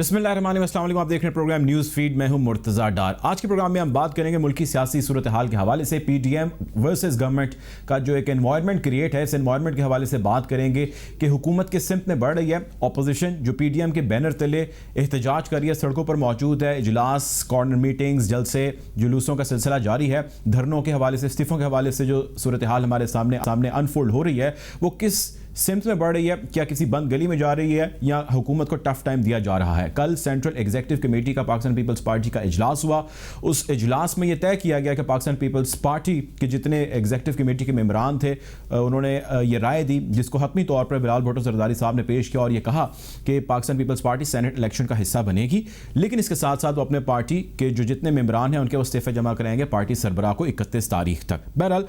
बिस्मिल्लाहिर्रहमानिर्रहीम, अस्सलाम वालेकुम। आप देख रहे हैं प्रोग्राम न्यूज़ फीड। मैं हूं मुर्तज़ा डार। आज के प्रोग्राम में हम बात करेंगे मुल्की सियासी सूरत हाल के हवाले से पीडीएम वर्सेस गवर्नमेंट का जो एक एनवायरनमेंट क्रिएट है, इस एनवायरनमेंट के हवाले से बात करेंगे कि हुकूमत के सिमत में बढ़ रही है। अपोजिशन जो पीडीएम के बैनर तले एहतजाज कर रही है, सड़कों पर मौजूद है, इजलास, कॉर्नर मीटिंग्स, जलसे जुलूसों का सिलसिला जारी है। धरनों के हवाले से, इस्तीफ़ों के हवाले से जो सूरत हाल हमारे सामने अनफोल्ड हो रही है, वो किस सिम्त में बढ़ रही है? क्या किसी बंद गली में जा रही है या हुकूमत को टफ टाइम दिया जा रहा है? कल सेंट्रल एग्जीक्यूटिव कमेटी का पाकिस्तान पीपल्स पार्टी का इजलास हुआ। उस इजलास में यह तय किया गया कि पाकिस्तान पीपल्स पार्टी के जितने एग्जीक्यूटिव कमेटी के मेंबरान थे, उन्होंने ये राय दी, जिसको हतमी तौर पर बिलाल भुट्टो जरदारी साहब ने पेश किया और ये कहा कि Pakistan Peoples Party senate election का हिस्सा बनेगी, लेकिन इसके साथ साथ वो अपने पार्टी के जो जितने मेंबरान हैं उनके वो इस्तीफे जमा कराएंगे पार्टी सरबराह को 31 तारीख तक। बहरहाल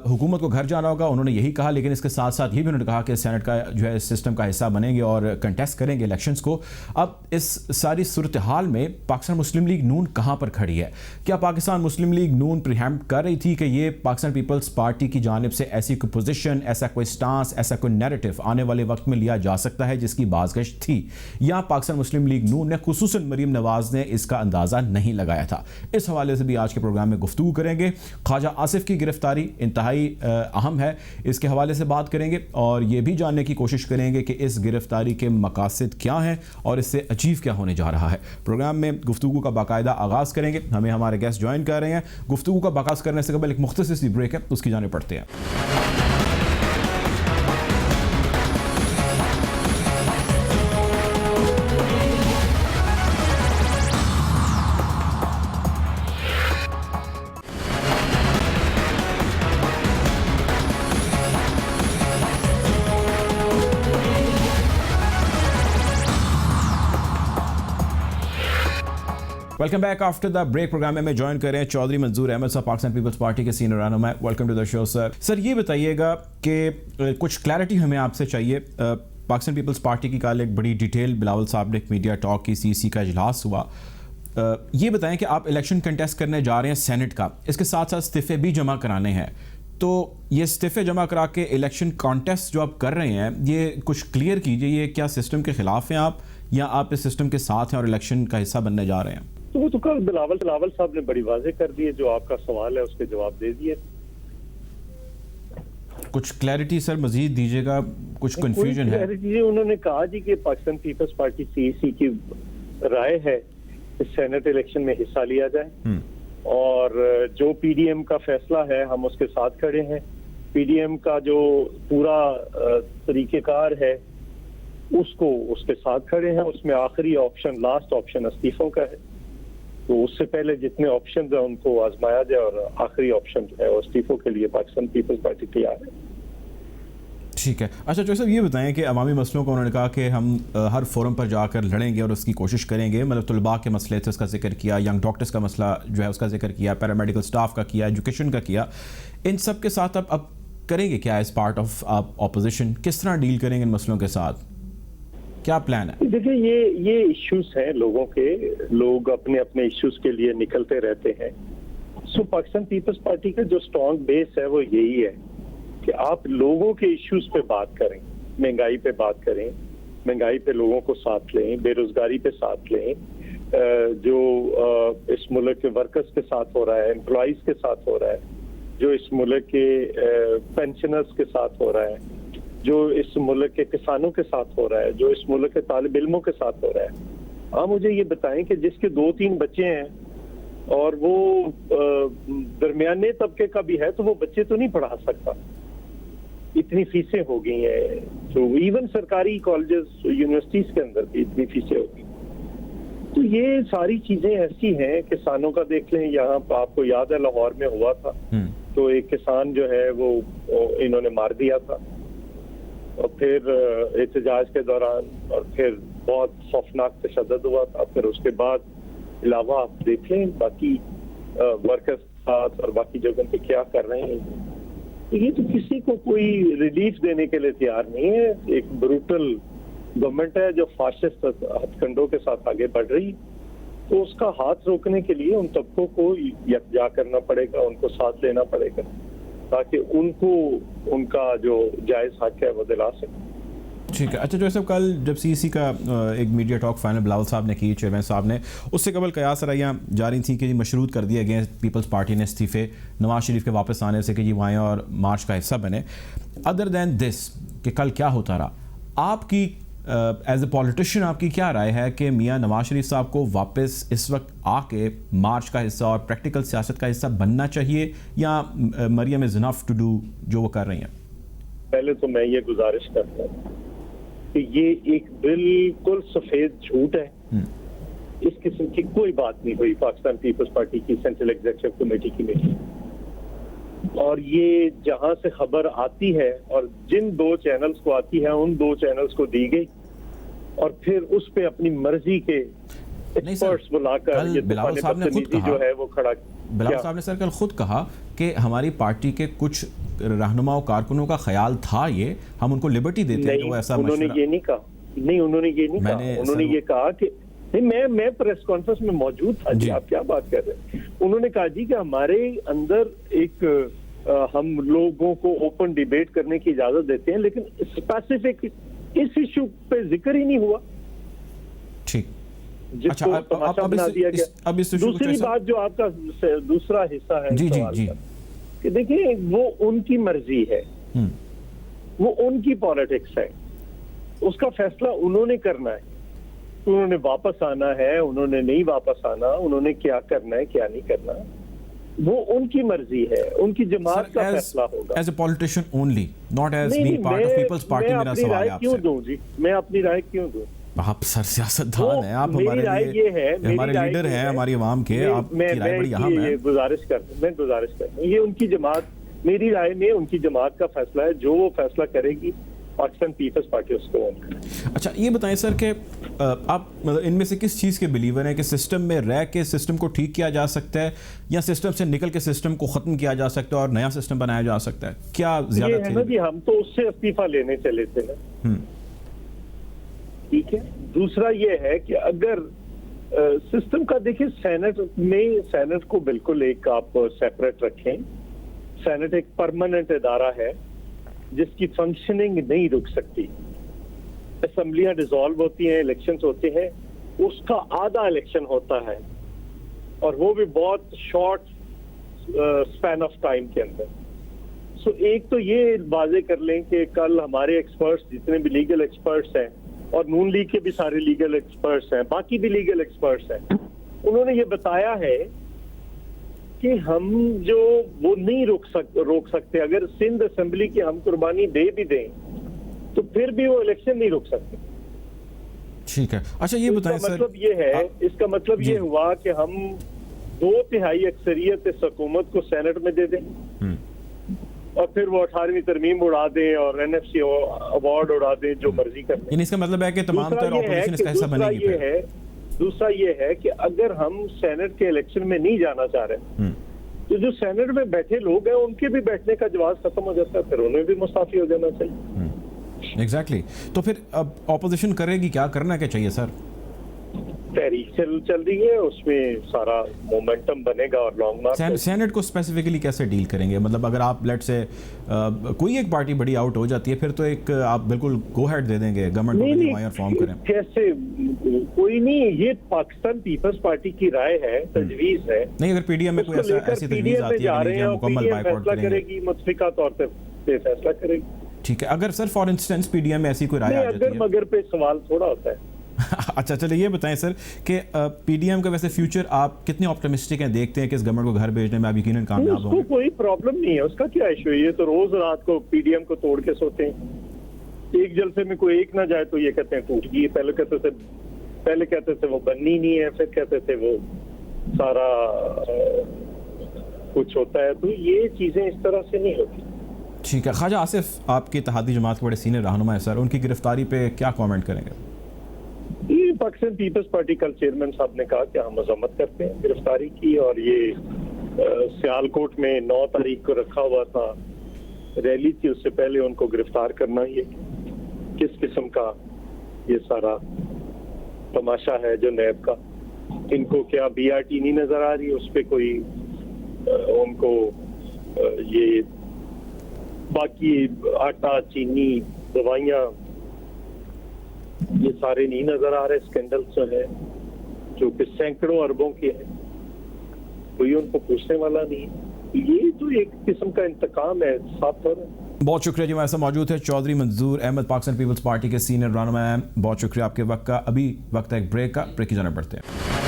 हुकूमत को घर जाना होगा, उन्होंने यही कहा, लेकिन इसके साथ साथ ये भी उन्होंने कहा कि सेनेट का जो है सिस्टम का हिस्सा बनेंगे और कंटेस्ट करेंगे इलेक्शंस को। अब इस सारी सूरत हाल में पाकिस्तान मुस्लिम लीग नून कहां पर खड़ी है? क्या पाकिस्तान मुस्लिम लीग नून प्रीहेम्प्ट कर रही थी कि ये पाकिस्तान पीपल्स पार्टी की जानिब से ऐसी कोई पोजीशन, ऐसा कोई स्टांस, ऐसा कोई नैरेटिव आने वाले वक्त में लिया जा सकता है जिसकी बाज़गश्त थी, या पाकिस्तान मुस्लिम लीग नून ने, खुसूसन मरीम नवाज ने, इसका अंदाजा नहीं लगाया था? इस हवाले से भी आज के प्रोग्राम में गुफ्तगू करेंगे। ख्वाजा आसिफ की गिरफ्तारी इंतहाई अहम है, इसके हवाले से बात करेंगे और ये भी जानने की कोशिश करेंगे कि इस गिरफ्तारी के मकासद क्या हैं और इससे अचीव क्या होने जा रहा है। प्रोग्राम में गुफ्तगू का बाकायदा आगाज़ करेंगे, हमें हमारे गेस्ट ज्वाइन कर रहे हैं। गुफ्तगू का आगाज़ करने से कबल एक मुख्तसर सी ब्रेक है, उसकी जाने पड़ते हैं। Welcome back after the break. Programme में हमें ज्वाइन कर रहे हैं चौधरी मंजूर अहमद साहब, पाकिस्तान पीपल्स पार्टी के सीनियर रहनुमा। Welcome to the show sir. Sir ये बताइएगा कि कुछ क्लैरिटी हमें आपसे चाहिए। पाकिस्तान पीपल्स पार्टी की कल एक बड़ी डिटेल बिलावल साहब ने एक मीडिया टॉक की, सीसी का इजलास हुआ। ये बताएं कि आप इलेक्शन कंटेस्ट करने जा रहे हैं सेनेट का, इसके साथ साथ इस्तीफे भी जमा कराने हैं, तो ये इस्तीफे जमा करा के इलेक्शन कॉन्टेस्ट जो आप कर रहे हैं, ये कुछ क्लियर कीजिए, ये क्या सिस्टम के खिलाफ हैं आप, या आप इस सिस्टम के साथ हैं और इलेक्शन का हिस्सा बनने जा रहे हैं? तो वो तो कल बिलावल साहब ने बड़ी वाज़ेह कर दी है, जो आपका सवाल है उसके जवाब दे दिए। कुछ क्लैरिटी सर मजीद दीजिएगा, कुछ कंफ्यूजन है। उन्होंने कहा जी कि पाकिस्तान पीपल्स पार्टी सीईसी की राय है कि सेनेट इलेक्शन में हिस्सा लिया जाए और जो पीडीएम का फैसला है हम उसके साथ खड़े हैं। पीडीएम का जो पूरा तरीकेकार है उसको उसके साथ खड़े हैं। उसमें आखिरी ऑप्शन, लास्ट ऑप्शन इस्तीफों का है, तो उससे पहले जितने ऑप्शन है उनको आजमाया जाए और आखिरी ऑप्शन जो है वो इस्तीफों के लिए पाकिस्तान पीपल्स पार्टी तैयार है। ठीक है। अच्छा जो सब ये बताएं कि अवामी मसलों को उन्होंने कहा कि हम हर फोरम पर जाकर लड़ेंगे और उसकी कोशिश करेंगे, मतलब तलबा के मसले थे उसका जिक्र किया, यंग डॉक्टर्स का मसला जो है उसका जिक्र किया, पैरामेडिकल स्टाफ का किया, एजुकेशन का किया। इन सब के साथ अब करेंगे क्या एज पार्ट ऑफ ऑपोजिशन? किस तरह डील करेंगे इन मसलों के साथ? क्या प्लान है? देखिए ये इश्यूज हैं लोगों के, लोग अपने अपने इश्यूज के लिए निकलते रहते हैं। सो पाकिस्तान पीपल्स पार्टी का जो स्ट्रॉन्ग बेस है वो यही है कि आप लोगों के इश्यूज पे बात करें, महंगाई पे बात करें, महंगाई पे लोगों को साथ लें, बेरोजगारी पे साथ लें, जो इस मुल्क के वर्कर्स के साथ हो रहा है, एम्प्लॉइज के साथ हो रहा है, जो इस मुल्क के पेंशनर्स के साथ हो रहा है, जो इस मुल्क के किसानों के साथ हो रहा है, जो इस मुल्क के तालिब इल्मों के साथ हो रहा है। आप मुझे ये बताएं कि जिसके 2-3 बच्चे हैं और वो दरमियाने तबके का भी है, तो वो बच्चे तो नहीं पढ़ा सकता। इतनी फीसें हो गई हैं, तो इवन सरकारी कॉलेजेस, यूनिवर्सिटीज के अंदर भी इतनी फीसें हो गई। तो ये सारी चीजें ऐसी हैं। किसानों का देख लें, यहाँ आपको याद है लाहौर में हुआ था, तो एक किसान जो है वो इन्होंने मार दिया था, और फिर एहतजाज के दौरान, और फिर बहुत खौफनाक तशद्दुद हुआ था। फिर उसके बाद अलावा आप देख लें बाकी वर्कर्स साथ और बाकी जगहों पे क्या कर रहे हैं। तो ये तो किसी को कोई रिलीफ देने के लिए तैयार नहीं है। एक ब्रूटल गवर्नमेंट है जो फाशिस्ट हथकंडों के साथ आगे बढ़ रही, तो उसका हाथ रोकने के लिए उन तबकों को यकजा करना पड़ेगा, उनको साथ लेना पड़ेगा, ताकि उनको उनका जो जायज हक है वो दिला सके। ठीक है। अच्छा, जैसे कल जब सीईसी का एक मीडिया टॉक फाइनल बिलावल साहब ने की, चेयरमैन साहब ने, उससे कबल कयास रैयाँ जारी थी कि मशरूत कर दिया गया पीपल्स पार्टी ने इस्तीफ़े नवाज शरीफ के वापस आने से कि जी वहाँ और मार्च का हिस्सा बने। अदर दैन दिस कि कल क्या होता रहा, आपकी एज ए पॉलिटिशियन आपकी क्या राय है कि मियाँ नवाज शरीफ साहब को वापस इस वक्त आके मार्च का हिस्सा और प्रैक्टिकल सियासत का हिस्सा बनना चाहिए, या Maryam is enough to do जो वो कर रही हैं? पहले तो मैं ये गुजारिश करता हूँ कि ये एक बिल्कुल सफेद झूठ है। इस किस्म की कोई बात नहीं हुई पाकिस्तान पीपल्स पार्टी की सेंट्रल एग्जीक्यूटिव कमेटी की मीटिंग, और ये जहां से खबर आती है और जिन 2 चैनल्स को आती है उन 2 चैनल्स को दी गई, और फिर उस पे अपनी मर्जी के एक्सपर्ट्स बुलाकर ये बिलावल साहब ने खुद कहा, जो है वो खड़ा। बिलावल साहब ने सर कल खुद कहा कि हमारी पार्टी के कुछ रहनुमाओं कारकुनों का ख्याल था ये, हम उनको लिबर्टी देते हैं कि वो ऐसा उन्होंने ये नहीं कहा। नहीं, उन्होंने ये नहीं कहा। उन्होंने ये कहा कि नहीं, मैं प्रेस कॉन्फ्रेंस में मौजूद था जी, आप क्या बात कर रहे हैं। उन्होंने कहा जी कि हमारे अंदर एक हम लोगों को ओपन डिबेट करने की इजाजत देते हैं, लेकिन स्पेसिफिक इस इशू पे जिक्र ही नहीं हुआ। ठीक। अच्छा, अब दूसरी बात जो आपका दूसरा हिस्सा है जी जी जी, कि देखिए वो उनकी मर्जी है, वो उनकी पॉलिटिक्स है, उसका फैसला उन्होंने करना है। उन्होंने वापस आना है, उन्होंने नहीं वापस आना, उन्होंने क्या करना है क्या नहीं करना, वो उनकी मर्जी है, उनकी जमात का फैसला होगा। As a politician only, not as being part of Peoples Party. मेरा सवाल है आपसे, क्यों दूं जी, मैं अपनी राय क्यों दूं? आप सर सियासतदान हैं, आप हमारे लिए हमारे लीडर हैं, हमारी आवाम के, आपकी राय बड़ी अहम है। मैं गुजारिश करता हूँ, ये उनकी जमात, मेरी राय में उनकी जमात का फैसला है, जो वो फैसला करेगी पाकिस्तान पीपल्स पार्टी उसको ऑन करेगी। अच्छा, ये बताएं सर कि आप मतलब इनमें से किस चीज़ के बिलीवर हैं कि सिस्टम में रह के सिस्टम को ठीक किया जा सकता है, या सिस्टम से निकल के सिस्टम को ख़त्म किया जा सकता है और नया सिस्टम बनाया जा सकता है? क्या ज़्यादा है ना जी, हम तो उससे इस्तीफा लेने चले थे ना। ठीक है। दूसरा ये है कि अगर सिस्टम का देखिए, सेनेट को बिल्कुल एक आप सेपरेट रखें। सेनेट एक परमानेंट इदारा है जिसकी फंक्शनिंग नहीं रुक सकती। असेंबलियां डिसॉल्व होती हैं, इलेक्शंस होते हैं, उसका आधा इलेक्शन होता है, और वो भी बहुत शॉर्ट स्पैन ऑफ टाइम के अंदर। सो एक तो ये वाजे कर लें कि कल हमारे एक्सपर्ट्स, जितने भी लीगल एक्सपर्ट्स हैं, और नून लीग के भी सारे लीगल एक्सपर्ट्स हैं, बाकी भी लीगल एक्सपर्ट्स हैं, उन्होंने ये बताया है कि हम जो वो नहीं रोक सकते। अगर सिंध असेंबली की हम कुर्बानी दे भी दें तो फिर भी वो इलेक्शन नहीं रोक सकते। ठीक है। अच्छा, ये बताएं सर, मतलब ये है, इसका मतलब ये हुआ कि हम 2/3 अक्सरियत इस हुकूमत को सेनेट में दे दें, और फिर वो 18वीं तरमीम उड़ा दें और एनएफसी अवार्ड उड़ा दें, जो मर्जी कर दें। इसका मतलब है कि तमाम तरह ऑपोजिशन इसका हिस्सा बनेगी। दूसरा ये है कि अगर हम सेनेट के इलेक्शन में नहीं जाना चाह रहे तो जो सेनेट में बैठे लोग हैं उनके भी बैठने का जवाब खत्म हो जाता है, फिर उन्हें भी मुस्ताफी हो जाना चाहिए। एग्जैक्टली। तो फिर अब ऑपोजिशन करेगी क्या, करना क्या चाहिए सर? तहरीक चल रही है, उसमें सारा मोमेंटम बनेगा और लॉन्ग मार्च। सेनेट को स्पेसिफिकली कैसे डील करेंगे? मतलब अगर आप लेट से कोई एक पार्टी बड़ी आउट हो जाती है, फिर तो एक आप बिल्कुल गो हेड दे देंगे गवर्नमेंट को फॉर्म करें? कैसे? कोई नहीं, ये पाकिस्तान पीपल्स पार्टी की राय है, तजवीज है। नहीं, अगर पीडीएम में कोई ऐसी तजवीज आती है, मुकम्मल बायकॉट करेंगे, मुतफिका तौर पे फैसला करेगी। ठीक है। अगर सर फॉर इंस्टेंस पीडीएम में ऐसी कोई राय आ जाती है, मगर पे सवाल थोड़ा होता है। अच्छा, चलिए ये बताएं सर कि पीडीएम का वैसे फ्यूचर आप कितने ऑप्टिमिस्टिक हैं, देखते हैं कि इस गवर्नमेंट को घर भेजने में आप यकीनन कामयाब होंगे? कोई प्रॉब्लम नहीं है, उसका क्या इशू है? ये तो रोज रात को पीडीएम को तोड़ के सोते हैं। एक जलसे में कोई एक ना जाए तो ये कहते हैं टूट गई। पहले कहते थे वो बननी नहीं है, फिर कहते थे वो सारा कुछ होता है। तो ये चीजें इस तरह से नहीं होती। ठीक है। ख्वाजा आसिफ आपकी इत्तेहादी जमात के बड़े सीनियर रहनुमा है सर, उनकी गिरफ्तारी पे क्या कमेंट करेंगे? ये पाकिस्तान पीपल्स पार्टी कल चेयरमैन साहब ने कहा कि हम मजम्मत करते हैं गिरफ्तारी की, और ये सियालकोट में 9 तारीख को रखा हुआ था, रैली थी, उससे पहले उनको गिरफ्तार करना, ये किस किस्म का ये सारा तमाशा है जो नैब का। इनको क्या बीआरटी नहीं नजर आ रही? उस पर कोई उनको ये बाकी आटा, चीनी, दवाइयाँ, सारे नहीं नजर आ रहे स्कैंडल्स जो है, जो कि सैकड़ों अरबों के हैं, कोई उनको पूछने वाला नहीं है। ये तो एक किस्म का इंतकाम है, साफ तौर है। बहुत शुक्रिया जी, हमारे साथ मौजूद है चौधरी मंजूर अहमद, पाकिस्तान पीपल्स पार्टी के सीनियर रहनुमा हैं। बहुत शुक्रिया आपके वक्त का। अभी वक्त है एक ब्रेक का, ब्रेक की जाना पड़ते हैं।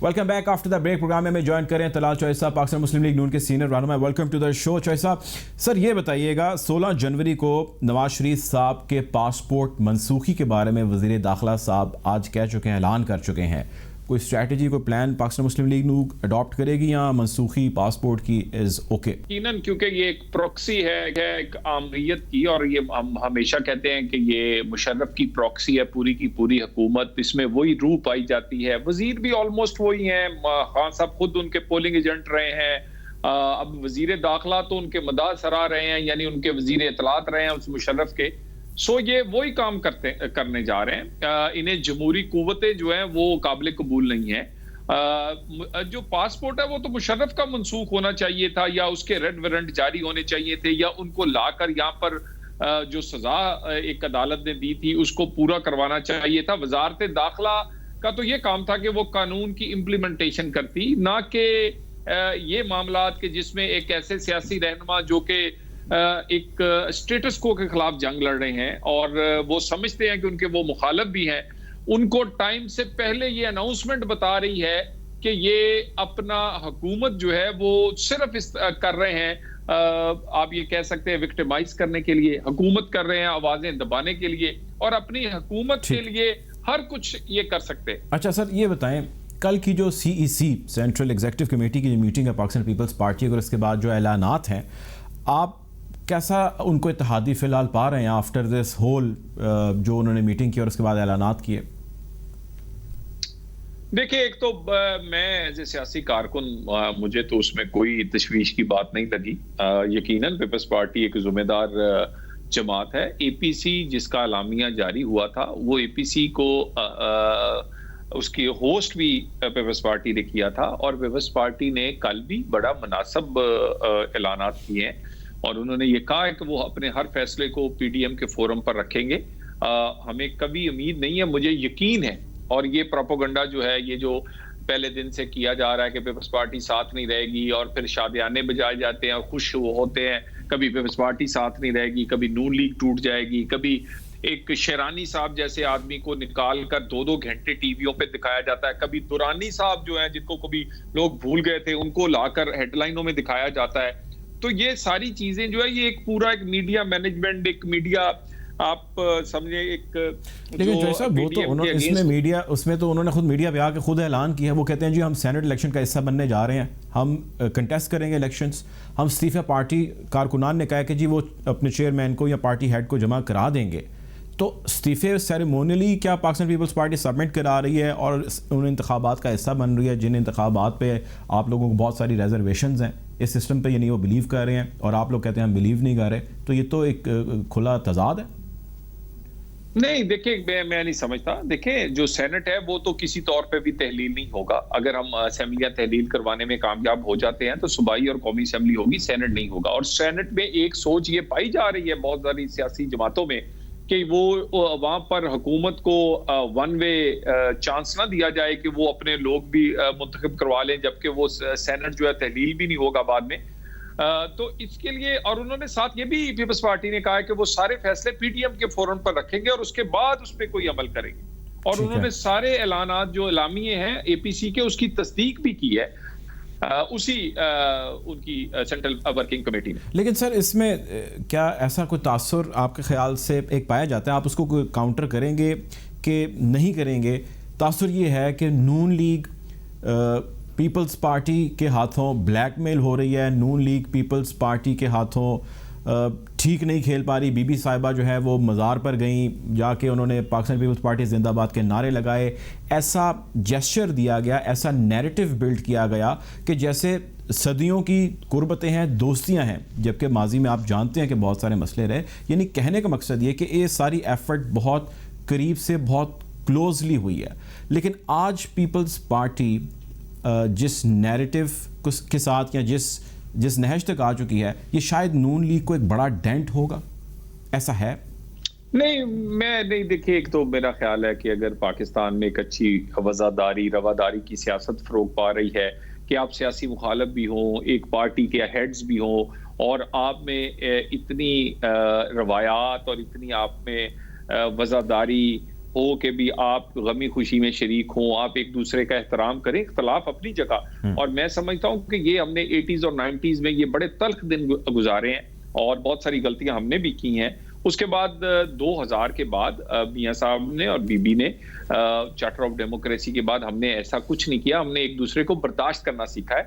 Welcome back after the break. Programme में हमें ज्वाइन करें तलाल चौधरी साहब, पाकिस्तान मुस्लिम लीग नून के सीनियर रहनुमा। Welcome to the show Chaudhry साहब। सर ये बताइएगा, 16 जनवरी को नवाज शरीफ साहब के पासपोर्ट मनसूखी के बारे में वज़ीर दाखिला साहब आज कह चुके हैं, ऐलान कर चुके हैं। कोई स्ट्रैटेजी, कोई प्लान पाकिस्तान मुस्लिम लीग नून अडॉप्ट करेगी या मनसूखी पासपोर्ट की इज ओके? यकीनन, क्योंकि ये एक प्रॉक्सी है एक आमरीत की, और ये हम हमेशा कहते हैं कि ये मुशर्रफ की प्रॉक्सी है पूरी की पूरी हुकूमत। इसमें वही रूह पाई जाती है। वजीर भी ऑलमोस्ट वही हैं। खान साहब खुद उनके पोलिंग एजेंट रहे हैं। अब वजीर दाखिला तो उनके मदाद सरा रहे हैं, यानी उनके वजीर इतलात रहे हैं उस मुशर्रफ के। सो ये वही काम करने जा रहे हैं। इन्हें जमहूरी कुव्वतें जो हैं वो काबिल कबूल नहीं है। जो पासपोर्ट है वो तो मुशर्रफ का मनसूख होना चाहिए था, या उसके रेड वारंट जारी होने चाहिए थे, या उनको लाकर यहाँ पर जो सजा एक अदालत ने दी थी उसको पूरा करवाना चाहिए था। वजारत दाखिला का तो ये काम था कि वो कानून की इम्प्लीमेंटेशन करती, ना कि ये मामलात के जिसमें एक ऐसे सियासी रहनुमा जो कि एक स्टेटस को के खिलाफ जंग लड़ रहे हैं और वो समझते हैं कि उनके वो मुखालिफ भी हैं, उनको टाइम से पहले ये अनाउंसमेंट बता रही है कि ये अपना हुकूमत जो है वो सिर्फ कर रहे हैं, आप ये कह सकते हैं विक्टिमाइज करने के लिए हुकूमत कर रहे हैं, आवाजें दबाने के लिए, और अपनी हुकूमत के लिए हर कुछ ये कर सकते हैं। अच्छा सर, ये बताएं, कल की जो CEC सेंट्रल एग्जीक्यूटिव कमेटी की जो मीटिंग है पाकिस्तान पीपल्स पार्टी, और इसके बाद जो ऐलानात हैं, आप कैसा उनको इत्तेहादी फिलहाल पा रहे हैं आफ्टर दिस होल जो उन्होंने मीटिंग की और उसके बाद ऐलानात किए? देखिए, एक तो मैं एज ए सियासी कारकुन मुझे तो उसमें कोई तशवीश की बात नहीं लगी। यकीनन पीपल्स पार्टी एक जिम्मेदार जमात है। APC जिसका एलामिया जारी हुआ था, वो APC को उसकी होस्ट भी पीपल्स पार्टी ने किया था, और पीपल्स पार्टी ने कल भी बड़ा मुनासिब ऐलानात किए हैं, और उन्होंने ये कहा है कि वो अपने हर फैसले को PDM के फोरम पर रखेंगे। हमें कभी उम्मीद नहीं है, मुझे यकीन है, और ये प्रोपोगंडा जो है, ये जो पहले दिन से किया जा रहा है कि पीपल्स पार्टी साथ नहीं रहेगी, और फिर शादियाने बजाए जाते हैं और खुश होते हैं, कभी पीपल्स पार्टी साथ नहीं रहेगी, कभी नून लीग टूट जाएगी, कभी एक शेरानी साहब जैसे आदमी को निकाल कर 2-2 घंटे टीवियों पे दिखाया जाता है, कभी दुरानी साहब जो है जिनको कभी लोग भूल गए थे उनको लाकर हेडलाइनों में दिखाया जाता है। तो ये सारी चीजें जो है, ये एक पूरा एक मीडिया मैनेजमेंट, एक मीडिया आप समझे एक, लेकिन जैसा वो तो उन्होंने इसमें मीडिया, उसमें तो उन्होंने खुद मीडिया पे आके खुद ऐलान किया है। वो कहते हैं जी हम सेनेट इलेक्शन का हिस्सा बनने जा रहे हैं, हम कंटेस्ट करेंगे इलेक्शंस, हम इस्तीफा पार्टी कारकुनान ने कहा कि जी वो अपने चेयरमैन को या पार्टी हेड को जमा करा देंगे। तो इस्तीफे सेरेमोनियली क्या पाकिस्तान पीपल्स पार्टी सबमिट करा रही है और उन इंतखाबात का हिस्सा बन रही है जिन इंतखाबात पे आप लोगों को बहुत सारी रिजर्वेशंस हैं इस सिस्टम पे, यानी वो बिलीव कर रहे हैं और आप लोग कहते हैं हम बिलीव नहीं कर रहे, तो ये तो एक खुला तजाद है। नहीं, देखिए मैं नहीं समझता। देखिए, जो सेनेट है वो तो किसी तौर पे भी तहलील नहीं होगा। अगर हम असेंबलियां तहलील करवाने में कामयाब हो जाते हैं तो सूबाई और कौमी असेंबली होगी, सेनेट नहीं होगा। और सेनेट में एक सोच ये पाई जा रही है बहुत सारी सियासी जमातों में कि वो वहां पर हुकूमत को वन वे चांस ना दिया जाए कि वो अपने लोग भी मुंतखब करवा लें, जबकि वो सेनेट जो है तहलील भी नहीं होगा बाद में। तो इसके लिए, और उन्होंने साथ ये भी पीपल्स पार्टी ने कहा है कि वो सारे फैसले PDM के फोरम पर रखेंगे और उसके बाद उस पर कोई अमल करेंगे। और उन्होंने सारे ऐलानात जो एलामिये हैं APC के, उसकी तस्दीक भी की है उनकी सेंट्रल वर्किंग कमेटी ने। लेकिन सर इसमें क्या ऐसा कोई तासुर आपके ख्याल से एक पाया जाता है, आप उसको कोई काउंटर करेंगे कि नहीं करेंगे? तासुर ये है कि नून लीग पीपल्स पार्टी के हाथों ब्लैकमेल हो रही है, नून लीग पीपल्स पार्टी के हाथों ठीक नहीं खेल पा रही। बीबी साहिबा जो है वो मज़ार पर गई, जाके उन्होंने पाकिस्तान पीपल्स पार्टी जिंदाबाद के नारे लगाए। ऐसा जेस्चर दिया गया, ऐसा नैरेटिव बिल्ड किया गया कि जैसे सदियों की कुर्बतें हैं, दोस्तियां हैं, जबकि माजी में आप जानते हैं कि बहुत सारे मसले रहे। यानी कहने का मकसद ये कि ये सारी एफर्ट बहुत करीब से, बहुत क्लोजली हुई है। लेकिन आज पीपल्स पार्टी जिस नैरेटिव के साथ या जिस नहज तक आ चुकी है, ये शायद नून लीग को एक बड़ा डेंट होगा, ऐसा है? नहीं, मैं नहीं, देखिए, एक तो मेरा ख्याल है कि अगर पाकिस्तान में एक अच्छी वज़ादारी, रवादारी की सियासत फ़रोग़ पा रही है कि आप सियासी मुखालिफ भी हों, एक पार्टी के हेड्स भी हों, और आप में इतनी रवायात और इतनी आप में वज़ादारी हो कि भी आप गमी खुशी में शरीक हों, आप एक दूसरे का एहतराम करें, इख्तलाफ अपनी जगह। और मैं समझता हूँ कि ये हमने 80s और 90s में ये बड़े तल्ख दिन गुजारे हैं और बहुत सारी गलतियां हमने भी की हैं। उसके बाद 2000 के बाद मियां साहब ने और बीबी ने चार्टर ऑफ डेमोक्रेसी के बाद हमने ऐसा कुछ नहीं किया। हमने एक दूसरे को बर्दाश्त करना सीखा है,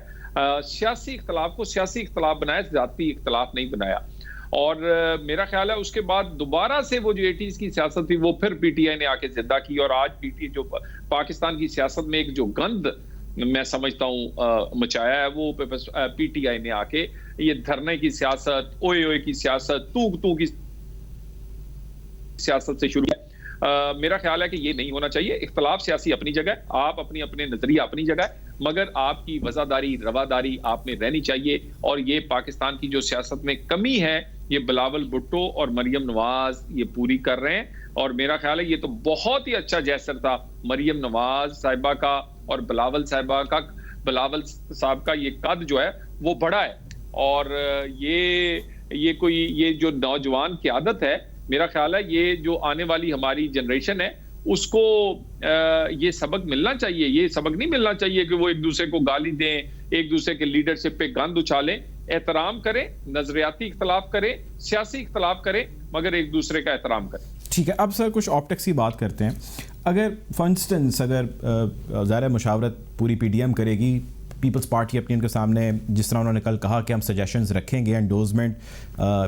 सियासी इख्तलाफ को सियासी इख्तलाफ बनाया, जाती इख्तलाफ नहीं बनाया। और मेरा ख्याल है उसके बाद दोबारा से वो जो 80s की सियासत थी वो फिर पीटीआई ने आके जिंदा की, और आज पीटीआई जो पाकिस्तान की सियासत में एक जो गंद मैं समझता हूँ मचाया है, वो पीटीआई ने आके ये धरने की सियासत, ओए ओए की सियासत, तू तू की सियासत से शुरू है। मेरा ख्याल है कि ये नहीं होना चाहिए। इख्तलाफ सियासी अपनी जगह, आप अपनी अपने नजरिया अपनी जगह, मगर आपकी वज़ादारी, रवादारी आप में रहनी चाहिए। और ये पाकिस्तान की जो सियासत में कमी है, ये बिलावल भुट्टो और मरियम नवाज ये पूरी कर रहे हैं। और मेरा ख्याल है ये तो बहुत ही अच्छा जेस्चर था मरियम नवाज साहिबा का और बिलावल साहब का। ये कद जो है वो बड़ा है, और ये जो नौजवान की आदत है, मेरा ख्याल है ये जो आने वाली हमारी जनरेशन है उसको ये सबक मिलना चाहिए। ये सबक नहीं मिलना चाहिए कि वो एक दूसरे को गाली दें, एक दूसरे के लीडरशिप पे गंद उछालें। एहतराम करें, नजरियाती इख्तलाफ करें, सियासी इख्तलाफ करें, मगर एक दूसरे का एहतराम करें। ठीक है, अब सर कुछ ऑप्टिक्स की बात करते हैं। अगर फॉर इंस्टेंस ज़ाहिर मुशावरत पूरी पीडीएम करेगी, पीपल्स पार्टी अपनी उनके सामने, जिस तरह उन्होंने कल कहा कि हम सजेशंस रखेंगे, एंडोर्समेंट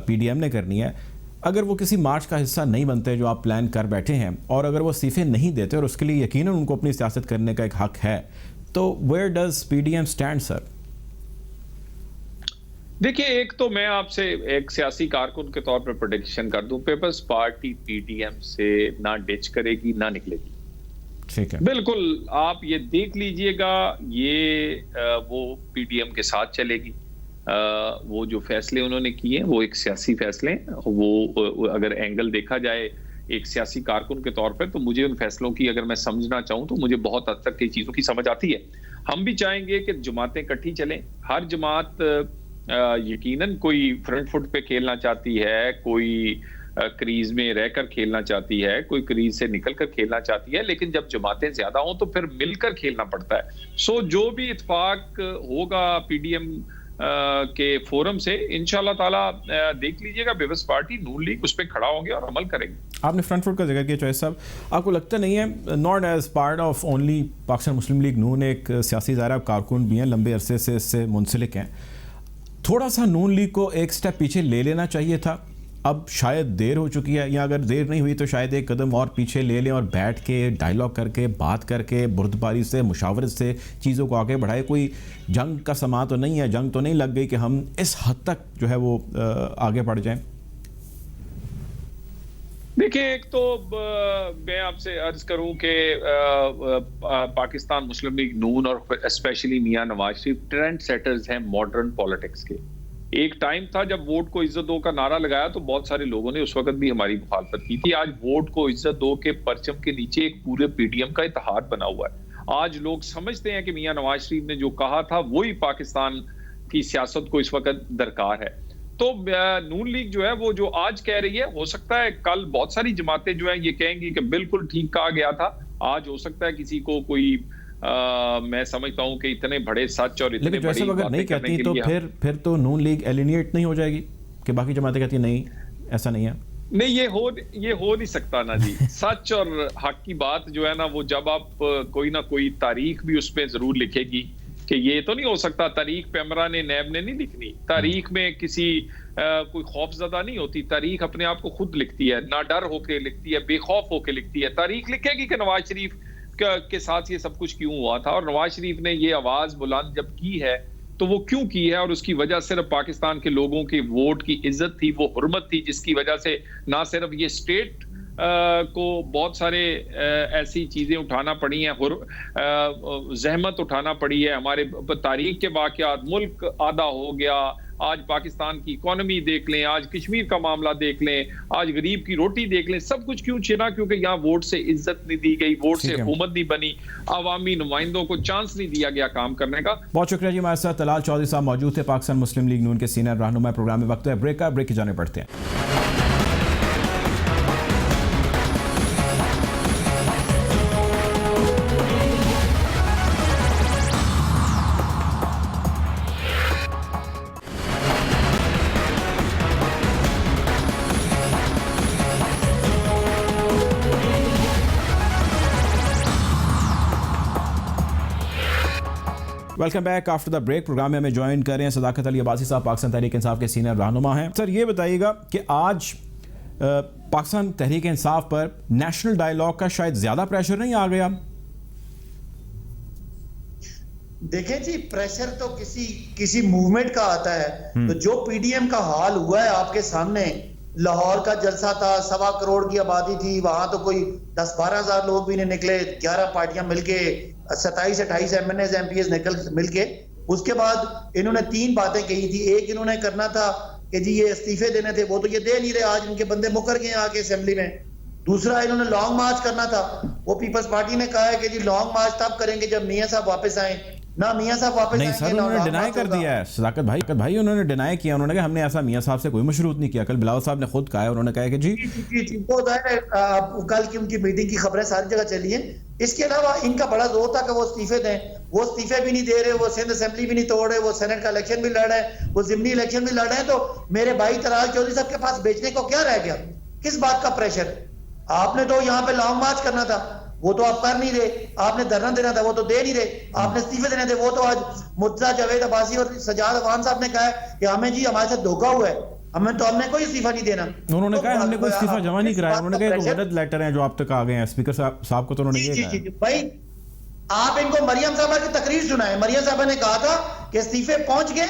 पीडीएम ने करनी है, अगर वो किसी मार्च का हिस्सा नहीं बनते जो आप प्लान कर बैठे हैं, और अगर वो इस्तीफे नहीं देते, और उसके लिए यकीनन उनको अपनी सियासत करने का एक हक है, तो where does PDM stand sir? देखिए, एक तो मैं आपसे एक सियासी कारकुन के तौर पर प्रेडिक्शन कर दूं, पीपल्स पार्टी पीडीएम से ना डिच करेगी ना निकलेगी। ठीक है, बिल्कुल, आप ये देख लीजिएगा, ये वो पीडीएम के साथ चलेगी। वो जो फैसले उन्होंने किए वो एक सियासी फैसले हैं। वो अगर एंगल देखा जाए एक सियासी कारकुन के तौर पर, तो मुझे उन फैसलों की अगर मैं समझना चाहूँ तो मुझे बहुत हद तक कई चीज़ों की समझ आती है। हम भी चाहेंगे कि जमातें इकट्ठी चलें। हर जमात यकीनन कोई फ्रंट फुट पे खेलना चाहती है, कोई क्रीज में रहकर खेलना चाहती है, कोई क्रीज से निकलकर खेलना चाहती है, लेकिन जब जमातें ज्यादा हों तो फिर मिलकर खेलना पड़ता है। सो जो भी इत्तेफाक होगा पीडीएम के फोरम से, इंशाल्लाह ताला देख लीजिएगा पीपल्स पार्टी नून लीग उस पर खड़ा होंगे और अमल करेंगे। आपने फ्रंट फुट का जिक्र किया चॉइस साहब, आपको लगता नहीं है not as part of only Pakistan Muslim League Noon, एक सियासी ज़ाहिर कारकुन भी हैं, लंबे अरसे से इससे मुंसलिक हैं, थोड़ा सा नून लीग को एक स्टेप पीछे ले लेना चाहिए था? अब शायद देर हो चुकी है, या अगर देर नहीं हुई तो शायद एक कदम और पीछे ले लें और बैठ के डायलॉग करके, बात करके, बुर्दबारी से, मुशावरत से चीज़ों को आगे बढ़ाए। कोई जंग का समा तो नहीं है, जंग तो नहीं लग गई कि हम इस हद तक जो है वो आगे बढ़ जाएं? देखिए, एक तो मैं आपसे अर्ज करूं कि पाकिस्तान मुस्लिम लीग नून और स्पेशली मियां नवाज शरीफ ट्रेंड सेटर्स हैं मॉडर्न पॉलिटिक्स के। एक टाइम था जब वोट को इज्जत दो का नारा लगाया तो बहुत सारे लोगों ने उस वक्त भी हमारी मुखालफत की थी। आज वोट को इज्जत दो के परचम के नीचे एक पूरे पीडीएम का इत्तेहाद बना हुआ है। आज लोग समझते हैं कि मियां नवाज शरीफ ने जो कहा था वही पाकिस्तान की सियासत को इस वक्त दरकार है। तो नून लीग जो है वो जो आज कह रही है, हो सकता है कल बहुत सारी जमातें जो है ये कहेंगी कि बिल्कुल ठीक कहा गया था। आज हो सकता है किसी को कोई मैं समझता हूं कि इतने बड़े सच और इतने बड़ी अगर नहीं कहती तो फिर तो नून लीग एलिनेट नहीं हो जाएगी कि बाकी जमातें कहती नहीं, ऐसा नहीं है। नहीं, ये हो नहीं सकता ना जी। सच और हक की बात जो है ना, वो जब आप कोई ना कोई तारीख भी उस पर जरूर लिखेगी कि ये तो नहीं हो सकता तारीख पे अमरा ने नैब ने नहीं लिखनी। तारीख में किसी कोई खौफजदा नहीं होती, तारीख अपने आप को खुद लिखती है, ना डर होके लिखती है, बेखौफ होके लिखती है। तारीख लिखेगी कि नवाज शरीफ के साथ ये सब कुछ क्यों हुआ था, और नवाज शरीफ ने ये आवाज बुलंद जब की है तो वो क्यों की है, और उसकी वजह सिर्फ पाकिस्तान के लोगों के वोट की इज्जत थी, वो हुर्मत थी, जिसकी वजह से ना सिर्फ ये स्टेट को बहुत सारे ऐसी चीजें उठाना पड़ी हैं, जहमत उठाना पड़ी है, हमारे तारीख के वाकयात, मुल्क आधा हो गया, आज पाकिस्तान की इकोनॉमी देख लें, आज कश्मीर का मामला देख लें, आज गरीब की रोटी देख लें, सब कुछ क्यों छिना? क्योंकि यहाँ वोट से इज्जत नहीं दी गई, वोट से हुकूमत नहीं बनी, अवामी नुमाइंदों को चांस नहीं दिया गया काम करने का। बहुत शुक्रिया जी। हमारे साथ तलाल चौधरी साहब मौजूद थे, पाकिस्तान मुस्लिम लीग नून के सीनियर रहनुमा। प्रोग्राम में वक्त है ब्रेक का, ब्रेक की जाने पड़ते हैं। Welcome back after the break. Programme में हमें ज्वाइन कर रहे हैं सदाकत अली अब्बासी साहब, पाकिस्तान तहरीक इंसाफ के सीनियर रहनुमा हैं। सर ये बताइएगा कि आज पाकिस्तान तहरीक इंसाफ पर नेशनल डायलॉग का शायद ज़्यादा प्रेशर नहीं आ गया? देखें जी, प्रेशर तो किसी मूवमेंट का आता है। तो जो पीडीएम का हाल हुआ है आपके सामने, लाहौर का जलसा था, 1.25 करोड़ की आबादी थी, वहां तो कोई 10-12 हजार लोग भी नहीं निकले, 11 पार्टियां मिलके 27-28 एमएनएस एमपीएस मिलके। उसके बाद इन्होंने 3 बातें कही थी। एक इन्होंने करना था कि जी ये इस्तीफे देने थे, वो तो ये दे नहीं रहे, आज इनके बंदे मुकर गए आके असेंबली में। दूसरा इन्होंने लॉन्ग मार्च करना था। वो पीपल्स पार्टी ने कहा है कि जी लॉन्ग मार्च तब करेंगे जब मियां साहब वापस आए। ना मियां साहब वापस नहीं सर, उन्होंने डिनाई कर दिया है सदाकत भाई, उन्होंने डिनाई किया। उन्होंने कहा हमने ऐसा मियां साहब से कोई मशरूत नहीं किया। कल बिलावल साहब ने खुद कहा है, उन्होंने कहा कि जी वो कल की उनकी मीटिंग की खबरें सारी जगह चली हैं। इसके अलावा इनका बड़ा जोर था कि वो इस्तीफे दें, वो इस्तीफे भी नहीं दे रहे, वो सिंध असेंबली भी नहीं तोड़ रहे, वो सेनेट का इलेक्शन भी लड़ रहे हैं, वो जिमनी इलेक्शन भी लड़ रहे हैं। तो मेरे भाई तलाल चौधरी साहब के पास बेचने को क्या रह गया? किस बात का प्रेशर? आपने तो यहाँ पे लॉन्ग मार्च करना था, वो तो आप कर नहीं रहे। आपने धरना देना था, वो तो दे नहीं रहे। आपने इस्तीफे देने थे, वो तो आज मुर्तजा जावेद अब्बासी और सजाद अफगान साहब ने कहा है कि हमें जी हमारे साथ धोखा हुआ है, हमने कोई इस्तीफा नहीं देना। उन्होंने कहा हमने कोई इस्तीफा जमा नहीं कराया। उन्होंने कहा मदद लेटर है जो आप तक आ गए हैं स्पीकर साहब को, तो उन्होंने ये कहा। भाई आप इनको मरियम साहबा की तकरीर सुनाए। मरियम साहबा ने कहा था कि इस्तीफे पहुंच गए,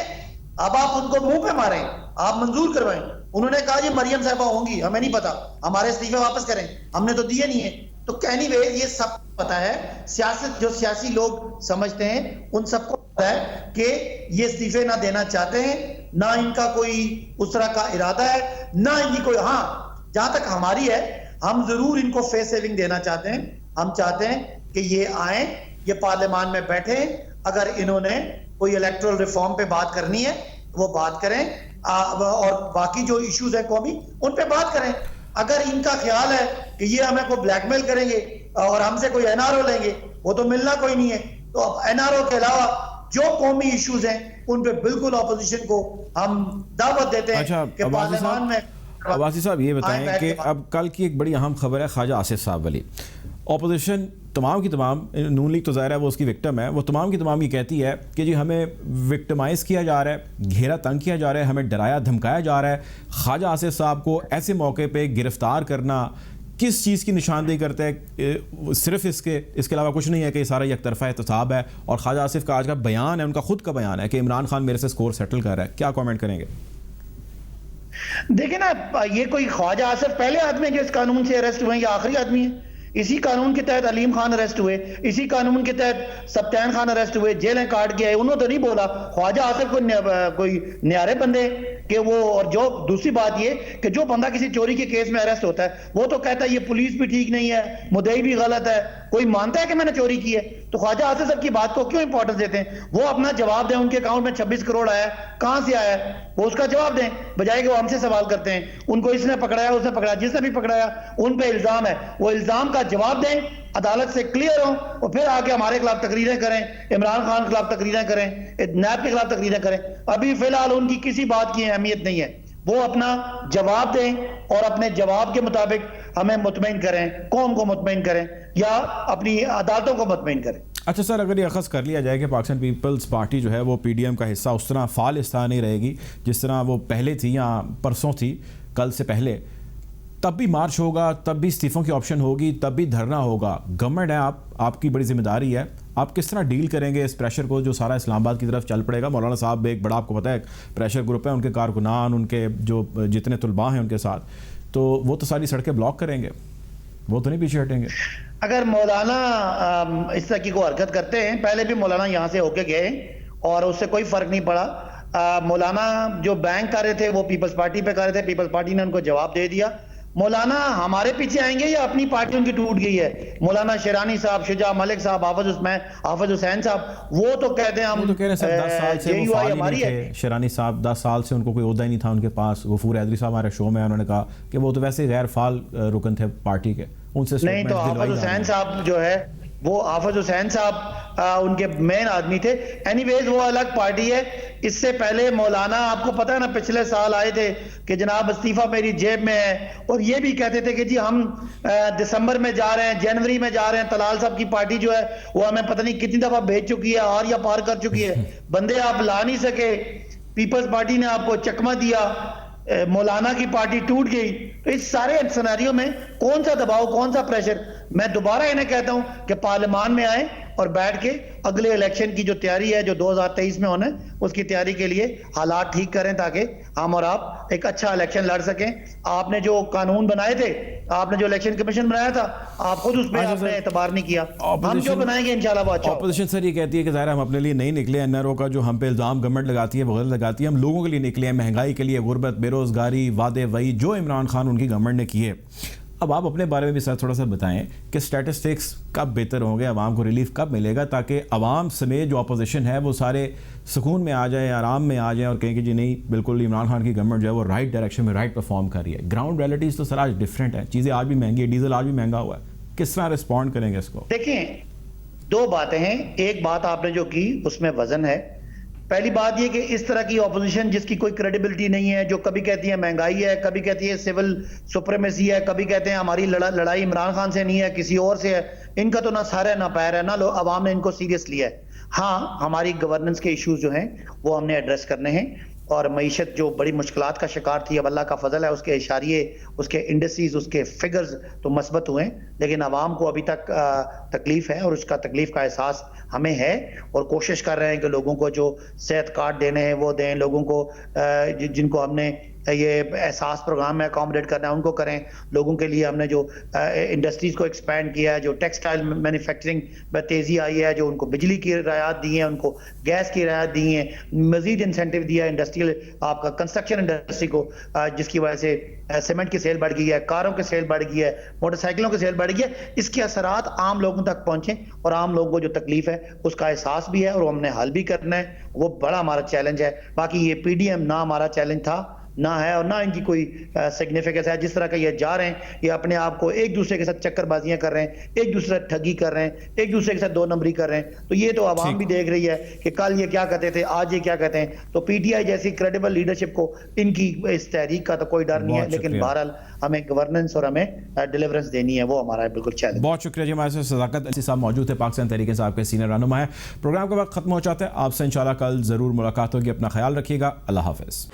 अब आप उनको मुंह पे मारें, आप मंजूर करवाएं। उन्होंने कहा जी मरियम साहबा होंगी, हमें नहीं पता, हमारे इस्तीफे वापस करें, हमने तो दिए नहीं है। तो कहनी वे ये सब पता है, सियासत जो सियासी लोग समझते हैं उन सबको पता है कि ये इस्तीफे ना देना चाहते हैं, ना इनका कोई उस तरह का इरादा है, ना इनकी कोई, हाँ जहां तक हमारी है हम जरूर इनको फेस सेविंग देना चाहते हैं। हम चाहते हैं कि ये आए, ये पार्लियामान में बैठे, अगर इन्होंने कोई इलेक्टोरल रिफॉर्म पे बात करनी है वो बात करें, और बाकी जो इश्यूज है कौमी उन पे बात करें। अगर इनका ख्याल है कि ये हमें को ब्लैकमेल करेंगे और हमसे कोई एनआरओ लेंगे, वो तो मिलना कोई नहीं है। तो अब एनआरओ के अलावा जो कौमी इश्यूज हैं उन पे बिल्कुल ऑपोजिशन को हम दावत देते हैं। अच्छा, कि पार्लियामान में अब्बासी साहब ये बताएं कि अब कल की एक बड़ी अहम खबर है ख्वाजा आसिफ साहब वाली। ऑपोजिशन तमाम की तमाम, नून लीग तो ज़ाहिर है वो उसकी विक्टिम है, वो तमाम की तमाम ये कहती है कि जी हमें विक्टिमाइज़ किया जा रहा है, घेरा तंग किया जा रहा है, हमें डराया धमकाया जा रहा है। ख्वाजा आसिफ साहब को ऐसे मौके पे गिरफ्तार करना किस चीज़ की निशानदेही करता है? सिर्फ इसके अलावा कुछ नहीं है कि ये सारा एक तरफा एहतसाब है। और ख्वाजा आसिफ का आज का बयान है, उनका खुद का बयान है कि इमरान खान मेरे से स्कोर सेटल कर रहा है। क्या कमेंट करेंगे? देखिए ना, ये कोई ख्वाजा आसिफ पहले आदमी है जो इस कानून से अरेस्ट हुए या आखिरी आदमी है? इसी कानून के तहत अलीम खान अरेस्ट हुए, इसी कानून के तहत सप्तान खान अरेस्ट हुए, जेलें काट के आए। उन्होंने तो नहीं बोला ख्वाजा आसिफ कोई न्यारे बंदे कि वो। और जो दूसरी बात ये कि जो बंदा किसी चोरी के केस में अरेस्ट होता है वो तो कहता है ये पुलिस भी ठीक नहीं है, मुद्दई भी गलत है, कोई मानता है कि मैंने चोरी की है। तो ख्वाजा आसिफ साहब की बात को क्यों इंपॉर्टेंस देते हैं? वो अपना जवाब दें, उनके अकाउंट में 26 करोड़ आया, कहां से आया, वो उसका जवाब दें, बजाय कि वो हमसे सवाल करते हैं उनको इसने पकड़ाया, उसने पकड़ाया, जिसने भी पकड़ाया उन पे इल्जाम है, वो इल्जाम का जवाब दें, अदालत से क्लियर हो, और फिर आके हमारे खिलाफ तकरीरें करें, इमरान खान के खिलाफ तकरीरें करें, नैब के खिलाफ तकरीरें करें। अभी फिलहाल उनकी किसी बात की अहमियत नहीं है। वो अपना जवाब दें और अपने जवाब के मुताबिक हमें मुतमईन करें, कौम को मुतमईन करें या अपनी अदालतों को मुतमईन करें। अच्छा सर, अगर ये अखज़ कर लिया जाए कि पाकिस्तान पीपल्स पार्टी जो है वो पीडीएम का हिस्सा उस तरह फाल हिस्सा नहीं रहेगी जिस तरह वो पहले थी या परसों थी, कल से पहले, तब भी मार्च होगा, तब भी इस्तीफ़ों की ऑप्शन होगी, तब भी धरना होगा। गवर्नमेंट है, आपकी बड़ी जिम्मेदारी है, आप किस तरह डील करेंगे इस प्रेशर को जो सारा इस्लामाबाद की तरफ चल पड़ेगा? मौलाना साहब एक बड़ा, आपको पता है, प्रेशर ग्रुप है, उनके कारकुनान, उनके जो जितने तुलबा हैं उनके साथ, तो वो तो सारी सड़कें ब्लॉक करेंगे, वो तो नहीं पीछे हटेंगे। अगर मौलाना इस तरह की कोई हरकत करते हैं, पहले भी मौलाना यहाँ से होके गए और उससे कोई फर्क नहीं पड़ा। मौलाना जो बैंक कर रहे थे वो पीपल्स पार्टी पे कर रहे थे, पीपल्स पार्टी ने उनको जवाब दे दिया। मौलाना हमारे पीछे आएंगे या अपनी पार्टी उनकी टूट गई है? मौलाना शेरानी साहब, शुजा मलिक साहब, हाफिज हुसैन साहब, वो तो कहते हैं हम वो तो कह रहे हैं सर 10 साल से वो फाल ही हमारी नहीं थे। शेरानी साहब 10 साल से उनको कोई ओहदा ही नहीं था उनके पास। गफूर हैदरी साहब हमारे शो में उन्होंने कहा कि वो तो वैसे गैर फाल रुकन थे पार्टी के, उनसे नहीं। तो हाफिज हुसैन साहब जो है वो हाफिज हुसैन साहब उनके मेन आदमी थे। एनीवेज वो अलग पार्टी है। इससे पहले मौलाना, आपको पता है ना, पिछले साल आए थे कि जनाब इस्तीफा मेरी जेब में है, और ये भी कहते थे कि जी हम दिसंबर में जा रहे हैं, जनवरी में जा रहे हैं। तलाल साहब की पार्टी जो है वो हमें पता नहीं कितनी दफा भेज चुकी है, और या पार कर चुकी है। बंदे आप ला नहीं सके, पीपल्स पार्टी ने आपको चकमा दिया, मौलाना की पार्टी टूट गई। तो इस सारे सिनेरियो में कौन सा दबाव, कौन सा प्रेशर? मैं दोबारा इन्हें कहता हूं कि पार्लियामान में आए और बैठ के अगले इलेक्शन की जो तैयारी है जो 2023 में होना है, उसकी तैयारी के लिए हालात ठीक करें ताकि हम और आप एक अच्छा इलेक्शन लड़ सकें। आपने जो कानून बनाए थे, आपने जो इलेक्शन कमीशन बनाया था, आप खुद उस पर आपने एतबार नहीं किया। हम जो बनाएंगे इंशाल्लाह वो अच्छा होगा। ऑपोजिशन सर ये कहती है कि ज़ाहिर हम अपने लिए नहीं निकले, एनआरओ का जो हम पे इल्ज़ाम गवर्नमेंट लगाती है वो गलत लगाती है, हम लोगों के लिए निकले हैं, महंगाई के लिए, गुर्बत, बेरोज़गारी, वादे वही जो इमरान खान उनकी गवर्नमेंट ने किए। अब आप अपने बारे में भी सर थोड़ा सा बताएं कि स्टैटिस्टिक्स कब बेहतर होंगे, आवाम को रिलीफ कब मिलेगा, ताकि आवाम समेत जो अपोजिशन है वो सारे सुकून में आ जाए, आराम में आ जाए और कहें कि जी नहीं, बिल्कुल इमरान खान की गवर्नमेंट जो है वो राइट डायरेक्शन में राइट परफॉर्म कर रही है। ग्राउंड रियलिटीज़ तो सर आज डिफरेंट है, चीज़ें आज भी महंगी है, डीजल आज भी महंगा हुआ है, किस तरह रिस्पॉन्ड करेंगे इसको? देखिए, दो बातें हैं। एक बात आपने जो की उसमें वजन है। पहली बात यह कि इस तरह की ऑपोजिशन जिसकी कोई क्रेडिबिलिटी नहीं है, जो कभी कहती है महंगाई है, कभी कहती है सिविल सुप्रीमेसी है, कभी कहते हैं हमारी लड़ाई इमरान खान से नहीं है किसी और से है, इनका तो ना सर है ना पैर है, ना अवाम ने इनको सीरियस लिया है। हाँ, हमारी गवर्नेंस के इश्यूज जो हैं वो हमने एड्रेस करने हैं, और मईशत जो बड़ी मुश्किलात का शिकार थी, अब अल्लाह का फजल है, उसके इशारिये, उसके इंडस्ट्रीज, उसके फिगर्स तो मस्बत हुए, लेकिन आवाम को अभी तक तकलीफ है और उसका तकलीफ का एहसास हमें है, और कोशिश कर रहे हैं कि लोगों को जो सेहत कार्ड देने हैं वो दें, लोगों को जिनको हमने ये एहसास प्रोग्राम में अकोमोडेट करना है उनको करें। लोगों के लिए हमने जो इंडस्ट्रीज को एक्सपैंड किया है, जो टेक्सटाइल मैन्युफैक्चरिंग में तेज़ी आई है, जो उनको बिजली की रियायत दी है, उनको गैस की रियायत दी है, मजीद इंसेंटिव दिया है इंडस्ट्रियल आपका कंस्ट्रक्शन इंडस्ट्री को, जिसकी वजह से सीमेंट की सेल बढ़ गई है, कारों की सेल बढ़ गई है, मोटरसाइकिलों की सेल बढ़ गई है। इसके असरात आम लोगों तक पहुंचे और आम लोगों को जो तकलीफ है उसका एहसास भी है और हमने हल भी करना है। वो बड़ा हमारा चैलेंज है। बाकी ये पीडीएम ना हमारा चैलेंज था, ना है, और ना इनकी कोई सिग्निफिकेंस है। जिस तरह का ये जा रहे हैं, ये अपने आप को एक दूसरे के साथ चक्करबाजियां कर रहे हैं, एक दूसरे से ठगी कर रहे हैं, एक दूसरे के साथ दो नंबरी कर रहे हैं। तो ये तो आवाम भी देख रही है कि कल ये क्या कहते थे, आज ये क्या कहते हैं। तो पीटीआई जैसी क्रेडिबल लीडरशिप को इनकी इस तहरीक का तो कोई डर नहीं है, लेकिन बहरहाल हमें गवर्नेंस और हमें डिलीवरेंस देनी है, वो हमारा बिल्कुल चैलेंज। बहुत शुक्रिया जी, हमारे साथ सदाकत अली साहब मौजूद है, पाकिस्तान तहरीक साहब के सीनियर रहनुमा है। प्रोग्राम का वक्त खत्म हो जाता है, आपसे इंशाल्लाह कल जरूर मुलाकात होगी। अपना ख्याल रखिएगा, अल्लाह हाफिज।